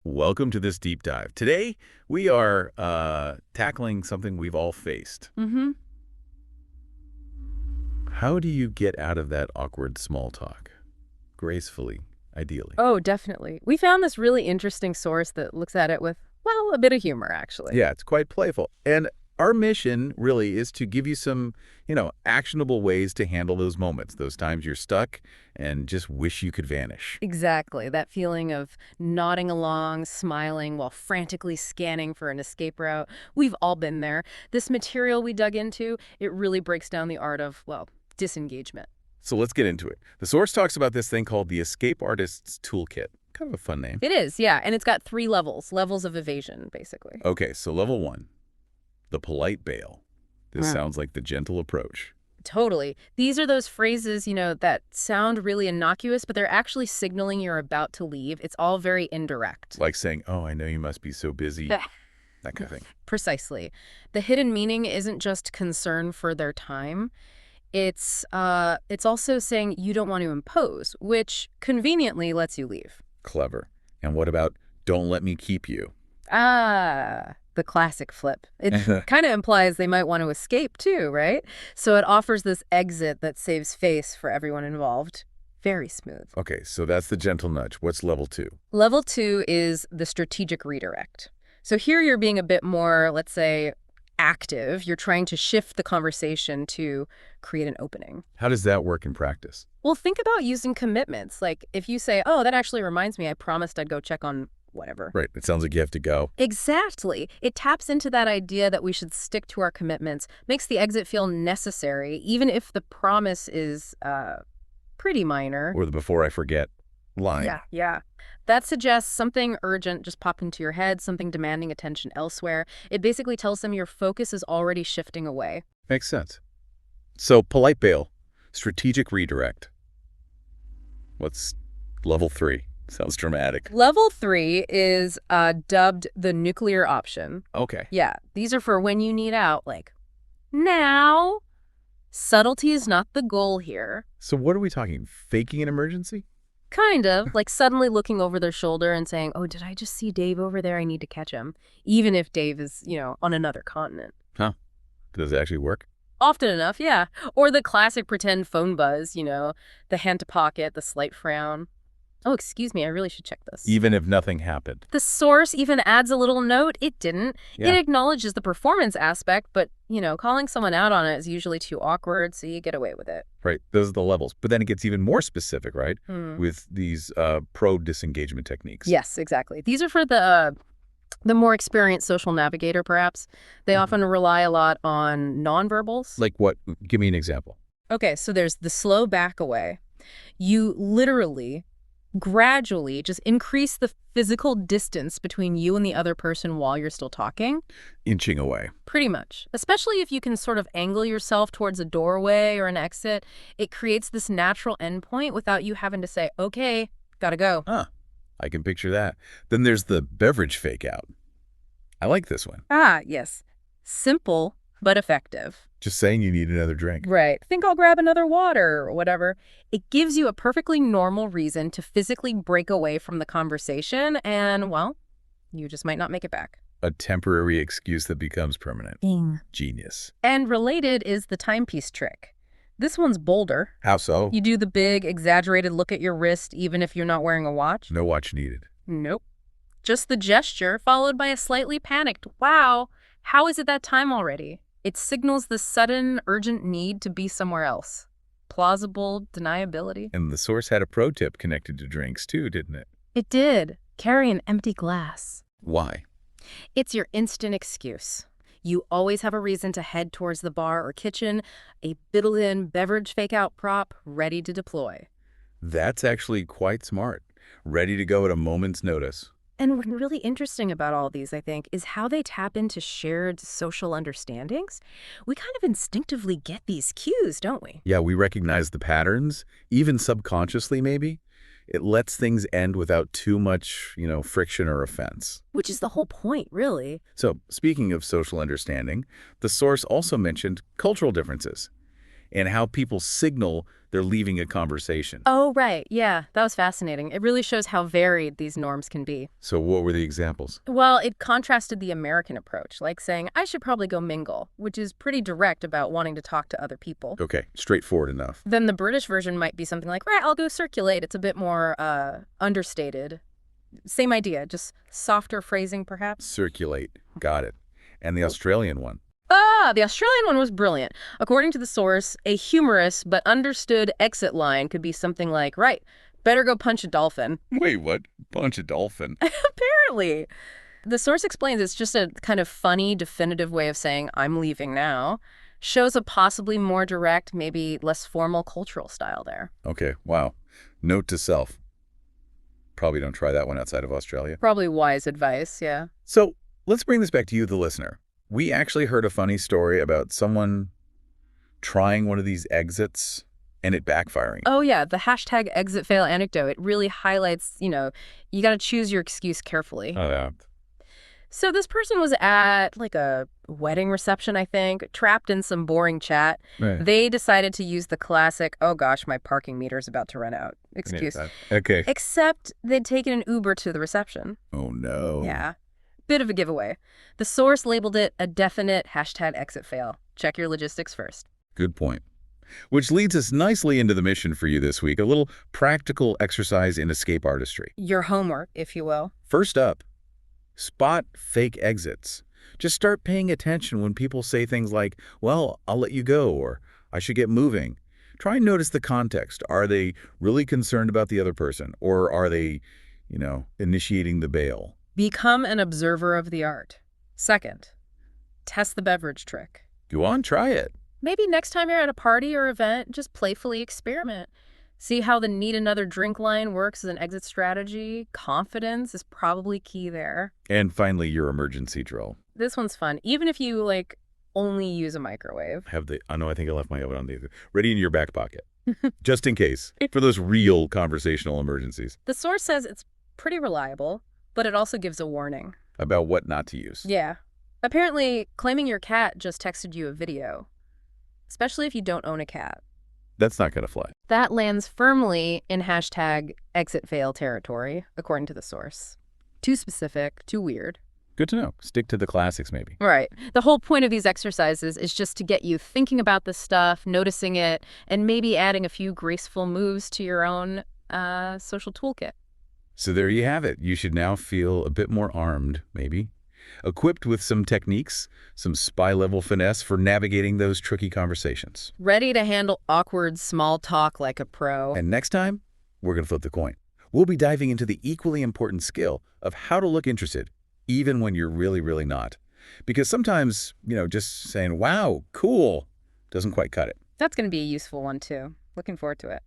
Welcome to this deep dive. Today, we are tackling something we've all faced. Mm-hmm. How do you get out of that awkward small talk? Gracefully, ideally. Oh, definitely. We found this really interesting source that looks at it with, well, a bit of humor, actually. Yeah, it's quite playful. And our mission really is to give you some, actionable ways to handle those moments, those times you're stuck and just wish you could vanish. Exactly. That feeling of nodding along, smiling while frantically scanning for an escape route. We've all been there. This material we dug into, it really breaks down the art of, well, disengagement. So let's get into it. The source talks about this thing called the Escape Artist's Toolkit. Kind of a fun name. It is, yeah. And it's got 3 levels of evasion, basically. Okay, so level 1. The polite bail. This Wow. sounds like the gentle approach. Totally. These are those phrases, that sound really innocuous, but they're actually signaling you're about to leave. It's all very indirect. Like saying, oh, I know you must be so busy. Yeah. That kind of thing. Precisely. The hidden meaning isn't just concern for their time. It's also saying you don't want to impose, which conveniently lets you leave. Clever. And what about don't let me keep you? The classic flip. It kind of implies they might want to escape too, right? So it offers this exit that saves face for everyone involved. Very smooth. Okay, so that's the gentle nudge. What's level 2? Level 2 is the strategic redirect. So here you're being a bit more, let's say, active. You're trying to shift the conversation to create an opening. How does that work in practice? Well, think about using commitments. Like if you say, oh, that actually reminds me, I promised I'd go check on whatever. Right, it sounds like you have to go. Exactly. It taps into that idea that we should stick to our commitments, makes the exit feel necessary, even if the promise is pretty minor. Or the before I forget line. Yeah. That suggests something urgent just popped into your head, something demanding attention elsewhere. It basically tells them your focus is already shifting away. Makes sense. So polite bail, strategic redirect. What's level 3? Sounds dramatic. Level 3 is dubbed the nuclear option. Okay. Yeah, these are for when you need out, like, now. Subtlety is not the goal here. So what are we talking? Faking an emergency? Kind of, like suddenly looking over their shoulder and saying, oh, did I just see Dave over there? I need to catch him. Even if Dave is, on another continent. Huh. Does it actually work? Often enough, yeah. Or the classic pretend phone buzz, the hand to pocket, the slight frown. Oh, excuse me, I really should check this. Even if nothing happened. The source even adds a little note. It didn't. Yeah. It acknowledges the performance aspect, but, calling someone out on it is usually too awkward, so you get away with it. Right. Those are the levels. But then it gets even more specific, right? With these pro-disengagement techniques. Yes, exactly. These are for the more experienced social navigator, perhaps. They often rely a lot on nonverbals. Like what? Give me an example. Okay, so there's the slow back away. You literally gradually just increase the physical distance between you and the other person while you're still talking. Inching away. Pretty much. Especially if you can sort of angle yourself towards a doorway or an exit. It creates this natural endpoint without you having to say, okay, gotta go. Huh. I can picture that. Then there's the beverage fake out. I like this one. Yes. Simple, but effective. Just saying you need another drink. Right. Think I'll grab another water or whatever. It gives you a perfectly normal reason to physically break away from the conversation and, well, you just might not make it back. A temporary excuse that becomes permanent. Ding. Genius. And related is the timepiece trick. This one's bolder. How so? You do the big, exaggerated look at your wrist even if you're not wearing a watch. No watch needed. Nope. Just the gesture followed by a slightly panicked, wow, how is it that time already? It signals the sudden, urgent need to be somewhere else. Plausible deniability. And the source had a pro tip connected to drinks too, didn't it? It did. Carry an empty glass. Why? It's your instant excuse. You always have a reason to head towards the bar or kitchen, a built-in beverage fake-out prop ready to deploy. That's actually quite smart. Ready to go at a moment's notice. And what's really interesting about all these, I think, is how they tap into shared social understandings. We kind of instinctively get these cues, don't we? Yeah, we recognize the patterns, even subconsciously maybe. It lets things end without too much, friction or offense. Which is the whole point, really. So, speaking of social understanding, the source also mentioned cultural differences. and how people signal they're leaving a conversation. Oh, right. Yeah, that was fascinating. It really shows how varied these norms can be. So what were the examples? Well, it contrasted the American approach, like saying, I should probably go mingle, which is pretty direct about wanting to talk to other people. Okay, straightforward enough. Then the British version might be something like, right, I'll go circulate. It's a bit more understated. Same idea, just softer phrasing, perhaps. Circulate. Got it. And the Australian one? The Australian one was brilliant. According to the source, a humorous but understood exit line could be something like, right, better go punch a dolphin. Wait, what? Punch a dolphin. Apparently. The source explains it's just a kind of funny, definitive way of saying, I'm leaving now. Shows a possibly more direct, maybe less formal cultural style there. Okay, wow. Note to self. Probably don't try that one outside of Australia. Probably wise advice, yeah. So let's bring this back to you, the listener. We actually heard a funny story about someone trying one of these exits and it backfiring. Oh, yeah, the hashtag exit fail anecdote. It really highlights, you got to choose your excuse carefully. Oh, yeah. So this person was at, like, a wedding reception, I think, trapped in some boring chat. Right. They decided to use the classic, oh gosh, my parking meter's about to run out excuse. Okay. Except they'd taken an Uber to the reception. Oh, no. Yeah. Bit of a giveaway. The source labeled it a definite hashtag exit fail. Check your logistics first. Good point. Which leads us nicely into the mission for you this week, a little practical exercise in escape artistry. Your homework, if you will. First up, spot fake exits. Just start paying attention when people say things like, well, I'll let you go, or I should get moving. Try and notice the context. Are they really concerned about the other person, or are they, initiating the bail? Become an observer of the art. Second, test the beverage trick. Go on, try it. Maybe next time you're at a party or event, just playfully experiment. See how the need another drink line works as an exit strategy. Confidence is probably key there. And finally, your emergency drill. This one's fun. Even if you, only use a microwave. I think I left my oven on the ready in your back pocket. Just in case, for those real conversational emergencies. The source says it's pretty reliable, but it also gives a warning. About what not to use. Yeah. Apparently, claiming your cat just texted you a video. Especially if you don't own a cat. That's not going to fly. That lands firmly in hashtag exit fail territory, according to the source. Too specific, too weird. Good to know. Stick to the classics, maybe. Right. The whole point of these exercises is just to get you thinking about this stuff, noticing it, and maybe adding a few graceful moves to your own social toolkit. So there you have it. You should now feel a bit more armed, maybe. Equipped with some techniques, some spy-level finesse for navigating those tricky conversations. Ready to handle awkward small talk like a pro. And next time, we're going to flip the coin. We'll be diving into the equally important skill of how to look interested, even when you're really, really not. Because sometimes, just saying, wow, cool, doesn't quite cut it. That's going to be a useful one, too. Looking forward to it.